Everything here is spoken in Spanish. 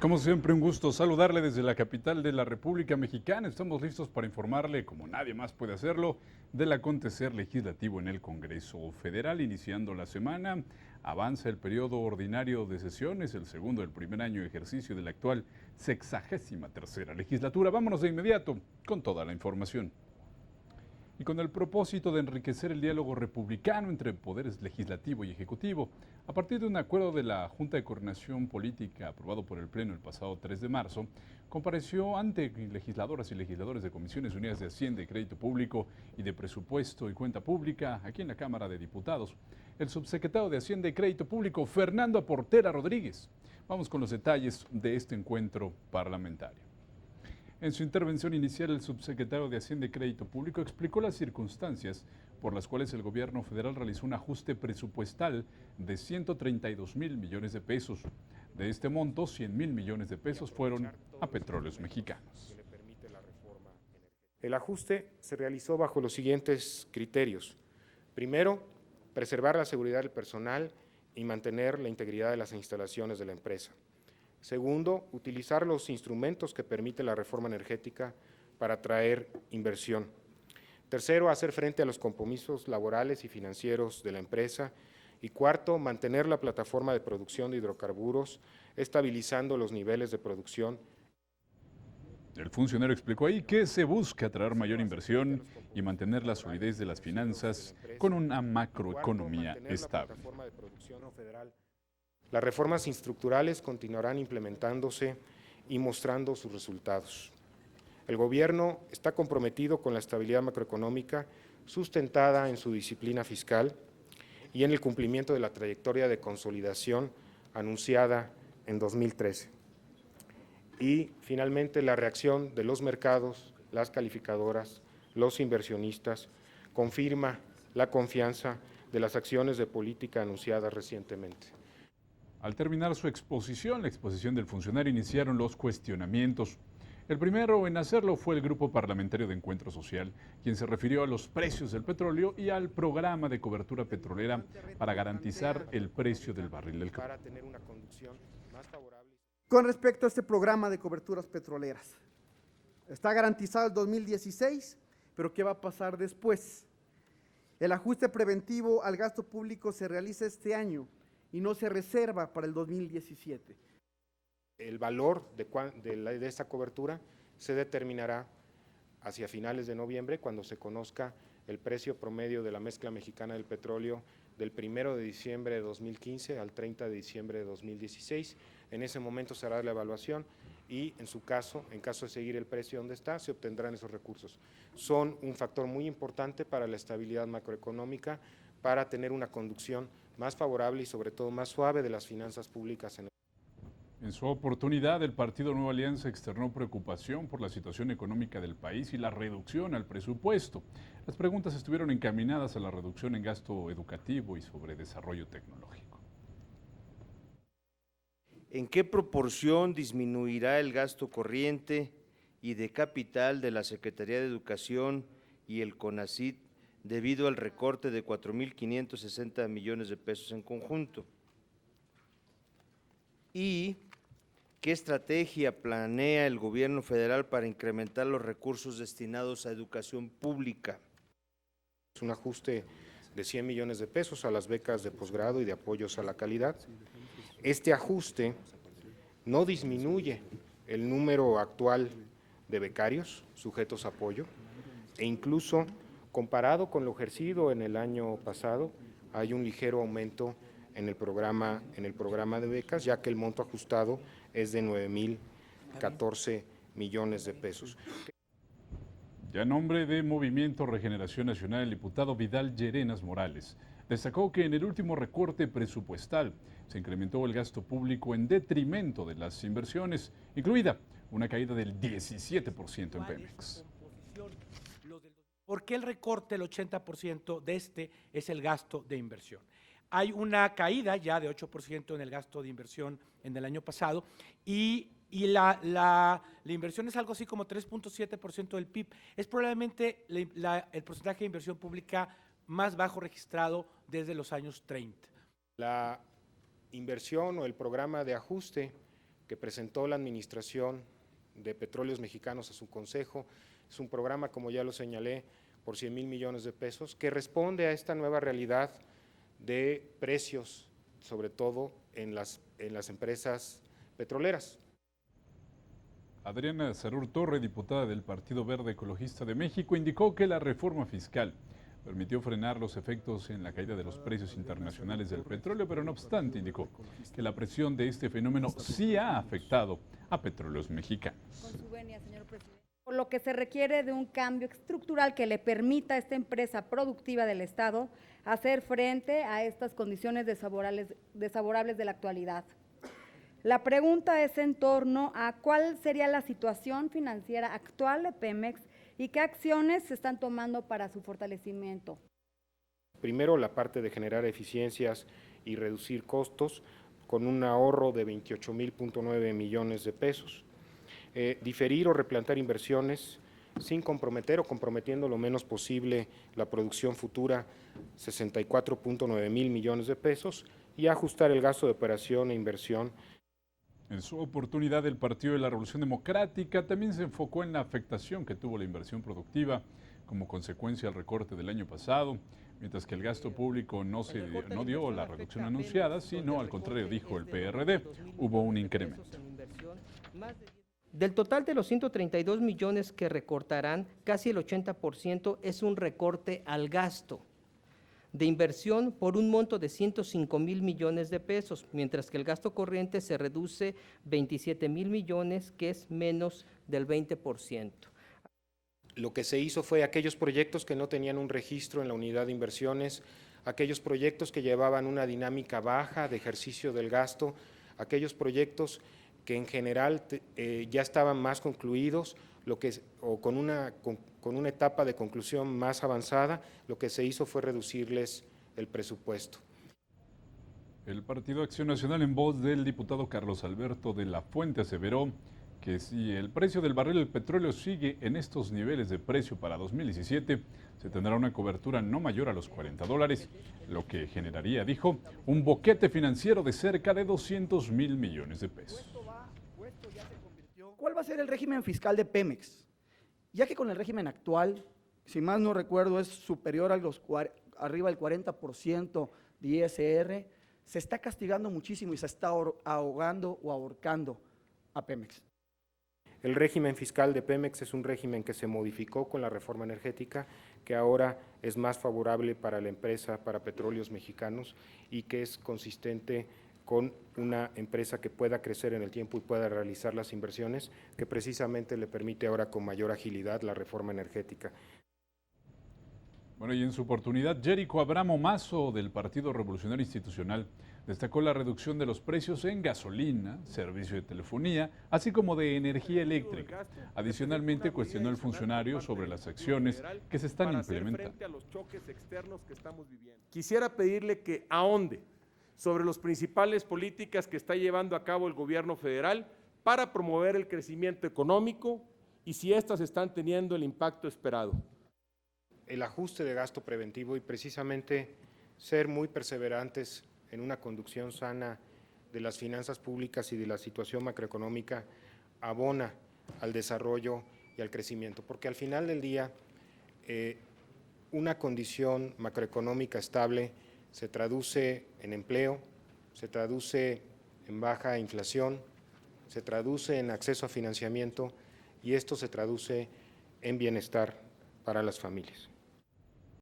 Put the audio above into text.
Como siempre, un gusto saludarle desde la capital de la República Mexicana. Estamos listos para informarle, como nadie más puede hacerlo, del acontecer legislativo en el Congreso Federal. Iniciando la semana, avanza el periodo ordinario de sesiones, el segundo del primer año de ejercicio de la actual 63ª legislatura. Vámonos de inmediato con toda la información. Y con el propósito de enriquecer el diálogo republicano entre poderes legislativo y ejecutivo, a partir de un acuerdo de la Junta de Coordinación Política aprobado por el Pleno el pasado 3 de marzo, compareció ante legisladoras y legisladores de Comisiones Unidas de Hacienda y Crédito Público y de Presupuesto y Cuenta Pública aquí en la Cámara de Diputados, el subsecretario de Hacienda y Crédito Público, Fernando Portera Rodríguez. Vamos con los detalles de este encuentro parlamentario. En su intervención inicial, el subsecretario de Hacienda y Crédito Público explicó las circunstancias por las cuales el gobierno federal realizó un ajuste presupuestal de 132 mil millones de pesos. De este monto, 100 mil millones de pesos fueron a Petróleos Mexicanos. El ajuste se realizó bajo los siguientes criterios. Primero, preservar la seguridad del personal y mantener la integridad de las instalaciones de la empresa. Segundo, utilizar los instrumentos que permite la reforma energética para atraer inversión. Tercero, hacer frente a los compromisos laborales y financieros de la empresa. Y cuarto, mantener la plataforma de producción de hidrocarburos, estabilizando los niveles de producción. El funcionario explicó ahí que se busca atraer mayor inversión y mantener la solidez de las finanzas con una macroeconomía estable. Las reformas estructurales continuarán implementándose y mostrando sus resultados. El gobierno está comprometido con la estabilidad macroeconómica sustentada en su disciplina fiscal y en el cumplimiento de la trayectoria de consolidación anunciada en 2013. Y finalmente la reacción de los mercados, las calificadoras, los inversionistas confirma la confianza de las acciones de política anunciadas recientemente. Al terminar su exposición, la exposición del funcionario, iniciaron los cuestionamientos. El primero en hacerlo fue el Grupo Parlamentario de Encuentro Social, quien se refirió a los precios del petróleo y al programa de cobertura petrolera para garantizar el precio del barril del crudo. Con respecto a este programa de coberturas petroleras, está garantizado el 2016, pero ¿qué va a pasar después? El ajuste preventivo al gasto público se realiza este año y no se reserva para el 2017. El valor de esta cobertura se determinará hacia finales de noviembre, cuando se conozca el precio promedio de la mezcla mexicana del petróleo del 1 de diciembre de 2015 al 30 de diciembre de 2016. En ese momento se hará la evaluación y en caso de seguir el precio donde está, se obtendrán esos recursos. Son un factor muy importante para la estabilidad macroeconómica, para tener una conducción más favorable y sobre todo más suave de las finanzas públicas. En su oportunidad, el Partido Nueva Alianza externó preocupación por la situación económica del país y la reducción al presupuesto. Las preguntas estuvieron encaminadas a la reducción en gasto educativo y sobre desarrollo tecnológico. ¿En qué proporción disminuirá el gasto corriente y de capital de la Secretaría de Educación y el CONACYT debido al recorte de 4.560 millones de pesos en conjunto? ¿Y qué estrategia planea el gobierno federal para incrementar los recursos destinados a educación pública? Es un ajuste de 100 millones de pesos a las becas de posgrado y de apoyos a la calidad. Este ajuste no disminuye el número actual de becarios sujetos a apoyo e incluso comparado con lo ejercido en el año pasado, hay un ligero aumento en el programa de becas, ya que el monto ajustado es de 9.014 millones de pesos. Ya en nombre de Movimiento Regeneración Nacional, el diputado Vidal Llerenas Morales destacó que en el último recorte presupuestal se incrementó el gasto público en detrimento de las inversiones, incluida una caída del 17% en Pemex. ¿Por qué el recorte del 80% de este es el gasto de inversión? Hay una caída ya de 8% en el gasto de inversión en el año pasado y la inversión es algo así como 3.7% del PIB. Es probablemente el porcentaje de inversión pública más bajo registrado desde los años 30. La inversión o el programa de ajuste que presentó la Administración de Petróleos Mexicanos a su consejo. Es un programa, como ya lo señalé, por 100,000 millones de pesos, que responde a esta nueva realidad de precios, sobre todo en las empresas petroleras. Adriana Sarur Torre, diputada del Partido Verde Ecologista de México, indicó que la reforma fiscal permitió frenar los efectos en la caída de los precios internacionales del petróleo, pero no obstante indicó que la presión de este fenómeno sí ha afectado a Petróleos Mexicanos. Con su venia, señor presidente. Por lo que se requiere de un cambio estructural que le permita a esta empresa productiva del Estado hacer frente a estas condiciones desfavorables de la actualidad. La pregunta es en torno a cuál sería la situación financiera actual de Pemex y qué acciones se están tomando para su fortalecimiento. Primero, la parte de generar eficiencias y reducir costos con un ahorro de 28,9 millones de pesos. Diferir o replantear inversiones sin comprometer o comprometiendo lo menos posible la producción futura, 64,9 mil millones de pesos, y ajustar el gasto de operación e inversión. En su oportunidad, el Partido de la Revolución Democrática también se enfocó en la afectación que tuvo la inversión productiva como consecuencia del recorte del año pasado, mientras que el gasto público no dio la reducción anunciada, sino al contrario, dijo el PRD, hubo un incremento. Del total de los 132 millones que recortarán, casi el 80% es un recorte al gasto de inversión por un monto de 105,000 millones de pesos, mientras que el gasto corriente se reduce 27,000 millones, que es menos del 20%. Lo que se hizo fue aquellos proyectos que no tenían un registro en la unidad de inversiones, aquellos proyectos que llevaban una dinámica baja de ejercicio del gasto, aquellos proyectos que en general ya estaban más concluidos, con una etapa de conclusión más avanzada, lo que se hizo fue reducirles el presupuesto. El Partido Acción Nacional, en voz del diputado Carlos Alberto de la Fuente, aseveró que si el precio del barril del petróleo sigue en estos niveles de precio para 2017, se tendrá una cobertura no mayor a los $40, lo que generaría, dijo, un boquete financiero de cerca de 200,000 millones de pesos. ¿Cuál va a ser el régimen fiscal de Pemex? Ya que con el régimen actual, si más no recuerdo, es superior a arriba del 40% de ISR, se está castigando muchísimo y se está ahogando o ahorcando a Pemex. El régimen fiscal de Pemex es un régimen que se modificó con la reforma energética, que ahora es más favorable para la empresa, para Petróleos Mexicanos, y que es consistente con una empresa que pueda crecer en el tiempo y pueda realizar las inversiones, que precisamente le permite ahora con mayor agilidad la reforma energética. Bueno, y en su oportunidad, Jerico Abramo Mazo, del Partido Revolucionario Institucional, destacó la reducción de los precios en gasolina, servicio de telefonía, así como de energía eléctrica. Adicionalmente, cuestionó el funcionario sobre las acciones que se están implementando. Quisiera pedirle que ahonde sobre las principales políticas que está llevando a cabo el gobierno federal para promover el crecimiento económico y si éstas están teniendo el impacto esperado. El ajuste de gasto preventivo y precisamente ser muy perseverantes en una conducción sana de las finanzas públicas y de la situación macroeconómica abona al desarrollo y al crecimiento, porque al final del día una condición macroeconómica estable se traduce en empleo, se traduce en baja inflación, se traduce en acceso a financiamiento y esto se traduce en bienestar para las familias.